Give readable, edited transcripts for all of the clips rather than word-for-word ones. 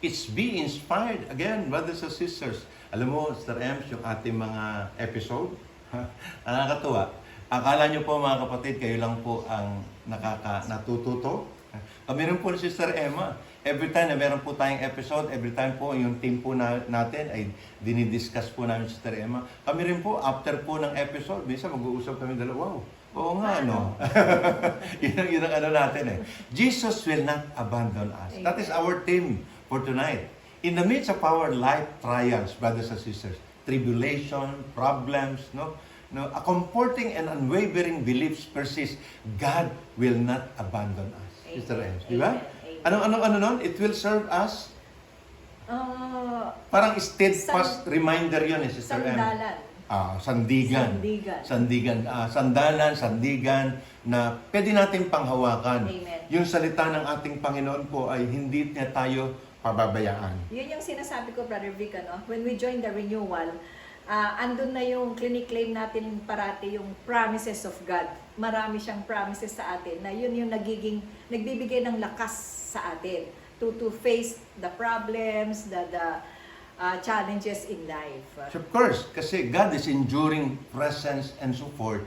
It's be inspired. Again, brothers and sisters. Alam mo, Sir Ems, yung ating mga episode, nakakatuwa. Akala nyo po mga kapatid, kayo lang po ang natututo. Kami rin po ni Sister Emma. Every time na meron po tayong episode, every time po yung team po natin ay dinidiscuss po namin Sister Emma. Kami rin po, after po ng episode, minsan mag-uusap kami dalawa. Wow, oo nga, no? yun ang ano natin eh. Jesus will not abandon us. That is our theme for tonight. In the midst of our life trials, brothers and sisters, tribulation, problems, a comforting and unwavering beliefs persist. God will not abandon us. Sister Ems, di ba? Ano nun? It will serve us? Parang steadfast reminder yun eh, Sister Ems. Sandalan. Sandigan. Sandalan, na pwede natin panghawakan. Amen. Yung salita ng ating Panginoon po ay hindi niya tayo pababayaan. Yun yung sinasabi ko, Brother Vic, when we join the renewal, andun na yung clinic-claim natin parati yung promises of God. Marami siyang promises sa atin na yun yung nagbibigay ng lakas sa atin to face the problems, the challenges in life. So of course, kasi God is enduring presence and support.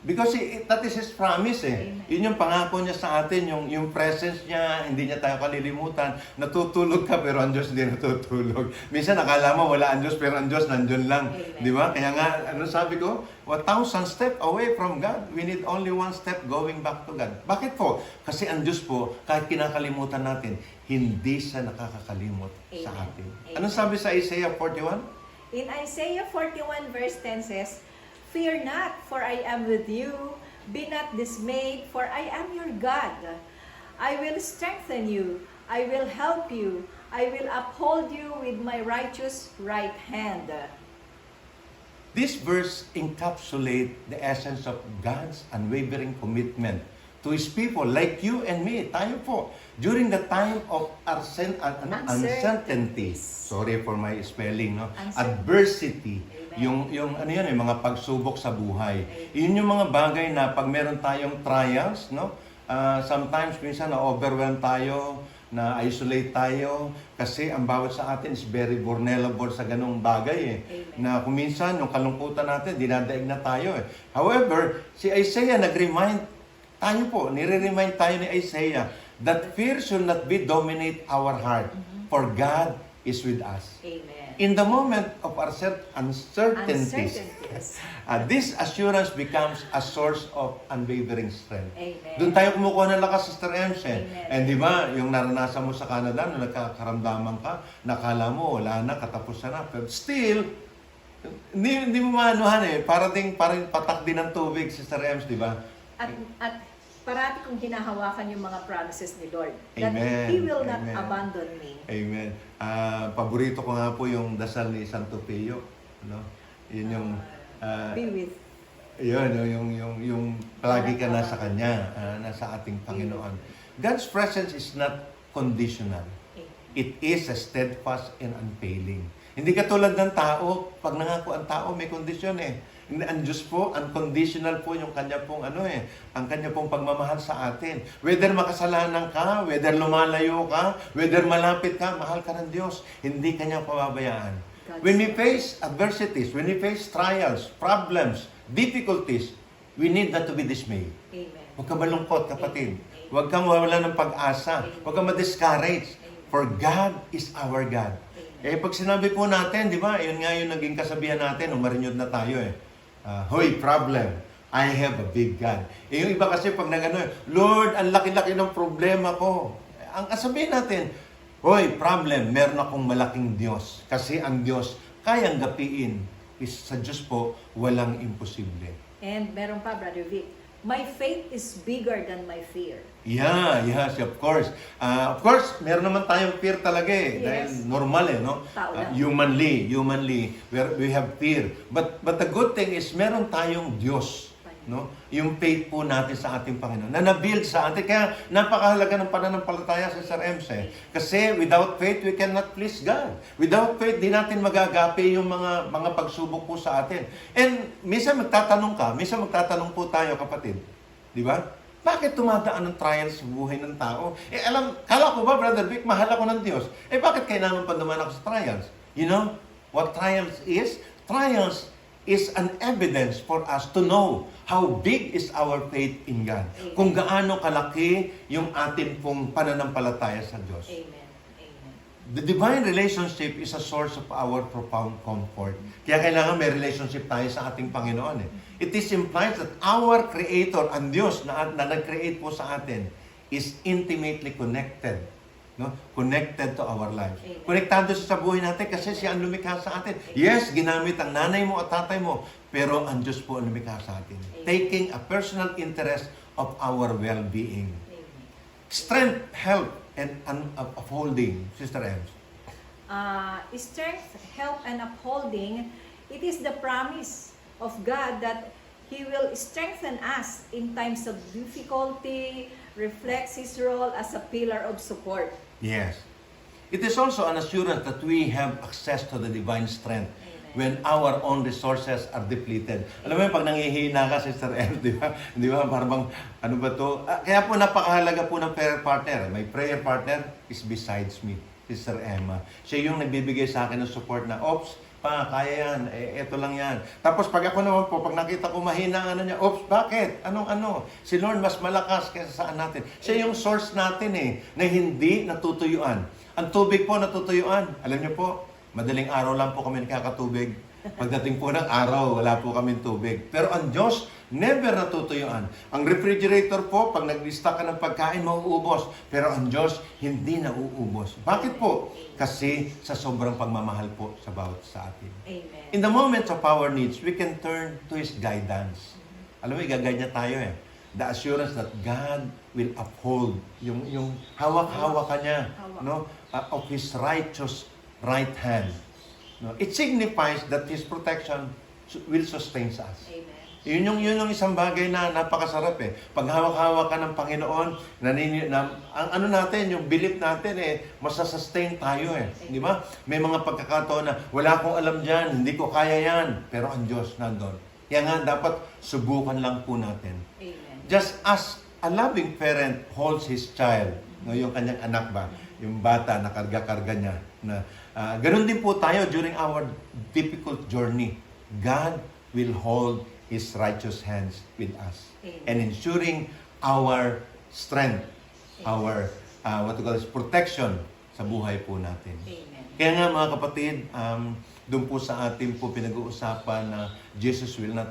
Because that is His promise eh. Amen. Yun yung pangako niya sa atin, yung presence niya, hindi niya tayo kalilimutan. Natutulog ka pero ang Diyos hindi natutulog. Minsan nakala mo wala ang Diyos pero ang Diyos nandun lang. Di ba? Kaya nga, ano sabi ko? 1,000 steps away from God. We need only one step going back to God. Bakit po? Kasi ang Diyos po, kahit kinakalimutan natin, hindi siya nakakakalimot sa atin. Anong sabi sa Isaiah 41? In Isaiah 41 verse 10 says, "Fear not, for I am with you. Be not dismayed, for I am your God. I will strengthen you. I will help you. I will uphold you with my righteous right hand." This verse encapsulates the essence of God's unwavering commitment to His people like you and me. Tayo po, during the time of uncertainty. Sorry for my spelling, no? Adversity. Yung ano yan, mga pagsubok sa buhay. Yun yung mga bagay na pag meron tayong trials, no? Sometimes, minsan na-overwhelm tayo, na-isolate tayo, kasi ang bawat sa atin is very vulnerable sa ganung bagay eh. Na kung minsan, yung kalungkutan natin, dinadaig na tayo eh. However, si Isaiah nag-remind tayo po, nire-remind tayo ni Isaiah that fear should not be dominate our heart, for God is with us. Amen. In the moment of our uncertainties, this assurance becomes a source of unwavering strength. Amen. Doon tayo kumukuha ng lakas, Sister Ems. Amen. And di ba, yung naranasan mo sa Canada, nung nagkakaramdaman ka, nakala mo, wala na, katapusan na. But still, hindi mo maanuhan eh. Parang patak din ng tubig, Sister Ems, di ba? At parati kong hinahawakan yung mga promises ni Lord. That Amen. He will not Amen. abandon me. Amen. Paborito ko nga po yung dasal ni Santo Pio. No? Yun yung... Be with. Yun, yung palagi ka nasa Kanya, nasa ating Panginoon. God's presence is not conditional. It is a steadfast and unfailing. Hindi katulad ng tao, pag nangako ang tao, may kondisyon eh. Ang Diyos po, unconditional po yung Kanya pong ang Kanya pong pagmamahal sa atin. Whether makasalanan ka, whether lumalayo ka, whether malapit ka, mahal ka ng Diyos. Hindi Kanya pababayaan. When we face adversities, when we face trials, problems, difficulties, we need not to be dismayed. Amen. Huwag ka malungkot, kapatid. Huwag kang mawala ng pag-asa. Huwag kang ma-discourage. For God is our God. Pag sinabi po natin, di ba, yun nga yung naging kasabihan natin, umarinyod na tayo eh. Hoy, problem. I have a big God. Yung iba kasi pag Lord, ang laki-laki ng problema ko. Ang sabihin natin, hoy, problem, meron akong malaking Diyos. Kasi ang Diyos, kayang gapiin. Sa Diyos po, walang imposible. And meron pa, Brother Vic, my faith is bigger than my fear. Yes, of course. Of course, meron naman tayong fear talaga eh. Yes. Dahil normal eh, no? Humanly, we have fear. But the good thing is, meron tayong Diyos. No? Yung faith po natin sa ating Panginoon na na-build sa atin. Kaya napakahalaga ng pananampalataya sa Sir Ems eh. Kasi without faith, we cannot please God. Without faith, di natin magagapi yung mga pagsubok po sa atin. And minsan magtatanong po tayo, kapatid. Di ba? Bakit tumadaan ng trials sa buhay ng tao? Kala ko ba, Brother Vic, mahal ako ng Diyos. Bakit kailangan pa dumaan ako sa trials? You know what trials is? Trials is an evidence for us to know how big is our faith in God. Kung gaano kalaki yung atin pong pananampalataya sa Diyos. Amen. Amen. The divine relationship is a source of our profound comfort. Kaya kailangan may relationship tayo sa ating Panginoon. It is implies that our Creator, ang Diyos na nag-create po sa atin, is intimately connected. No? Connected to our lives. Amen. Konektado siya sa buhay natin kasi siya ang lumikha sa atin. Yes, ginamit ang nanay mo at tatay mo, pero ang Diyos po ang lumikha sa atin. Amen. Taking a personal interest of our well-being. Amen. Strength, help, and upholding, Sister Ems. Strength, help, and upholding, it is the promise of God that He will strengthen us in times of difficulty, reflects His role as a pillar of support. Yes. It is also an assurance that we have access to the divine strength when our own resources are depleted. Alam mo yun, pag nangihina ka, Sister M, di ba? Di ba? Parang, ano ba to? Kaya po napakahalaga po ng prayer partner. My prayer partner is besides me, Sister Emma. Siya yung nagbibigay sa akin ng support na, oops, pa, kaya yan, eto lang yan. Tapos pag ako naman po, pag nakita ko mahina ang ano niya, oops, bakit? Anong ano? Si Lord mas malakas kaysa saan natin. Siya yung source natin na hindi natutuyuan. Ang tubig po natutuyuan. Alam niyo po, madaling araw lang po kami nakakatubig. Pagdating po ng araw, wala po kami tubig. Pero ang Diyos, never natutuyuan. Ang refrigerator po, pag nag-stock ka ng pagkain, mauubos. Pero ang Diyos, hindi nauubos. Bakit po? Kasi sa sobrang pagmamahal po sa bawat sa atin. Amen. In the moments of our needs, we can turn to His guidance. Alam mo, igagay niya tayo The assurance that God will uphold yung hawak-hawak ka niya, no? Of His righteous right hand. No? It signifies that His protection will sustain us. Amen. Yun yung isang bagay na napakasarap Pag hawak-hawak ka ng Panginoon, ang ano natin, yung belief natin masasustain tayo Di ba? May mga pagkakataon na wala akong alam dyan, hindi ko kaya yan. Pero ang Diyos nandun. Kaya nga dapat subukan lang po natin. Amen. Just as a loving parent holds his child, no, yung kanyang anak ba, yung bata na karga-karga niya, na ganun din po tayo during our difficult journey. God will hold His righteous hands with us. Amen. And ensuring our strength, our protection sa buhay po natin. Amen. Kaya nga mga kapatid, doon po sa ating po pinag-uusapan na Jesus will not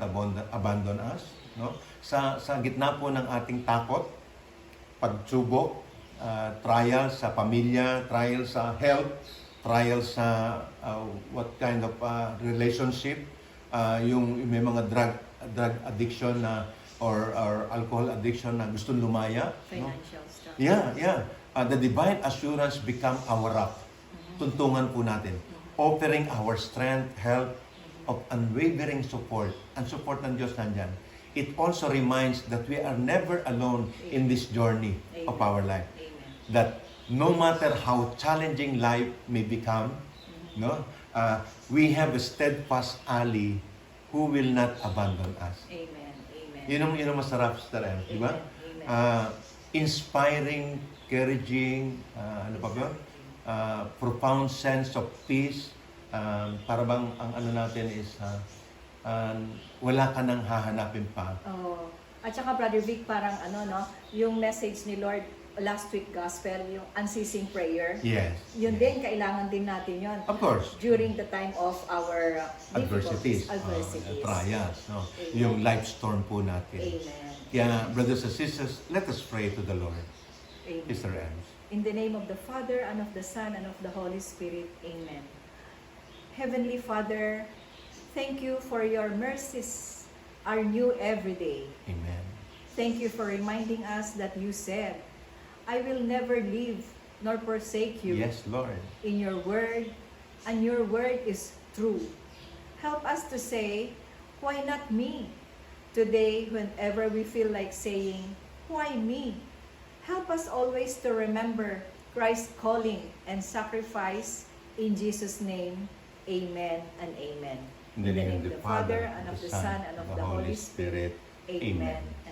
abandon us. No? Sa gitna po ng ating takot, pagsubok, trial sa pamilya, trial sa health, trial sa what kind of relationship, yung may mga drug addiction na or alcohol addiction na gustong lumaya. Financial stuff. Yeah. The divine assurance become our rock. Tuntungan po natin. Offering our strength, help, of unwavering support. Ang support ng Diyos nandyan. It also reminds that we are never alone in this journey of our life. Amen. That no matter how challenging life may become, we have a steadfast ally who will not abandon us. Amen. Amen. Yun ang masarap sa tayo, di ba? Amen. Inspiring, encouraging, ano pa ba? Profound sense of peace. Para bang ang ano natin is wala ka nang hahanapin pa. Oh. At saka Brother Vic, parang yung message ni Lord last week gospel, yung unceasing prayer. Yes. Yun din, kailangan din natin yun. Of course. During the time of our Adversities. Adversities. Trials. No? Amen. Yung life storm po natin. Amen. Kaya, brothers and sisters, let us pray to the Lord. Amen. Sister Ems. In the name of the Father, and of the Son, and of the Holy Spirit. Amen. Heavenly Father, thank you for your mercies are new every day. Amen. Thank you for reminding us that you said, I will never leave nor forsake you Yes, Lord. in your word, and your word is true. Help us to say, why not me? Today, whenever we feel like saying, why me? Help us always to remember Christ's calling and sacrifice. In Jesus' name, amen and amen. In the name of the Father, and of the Son, and of the Holy Spirit. Amen Amen.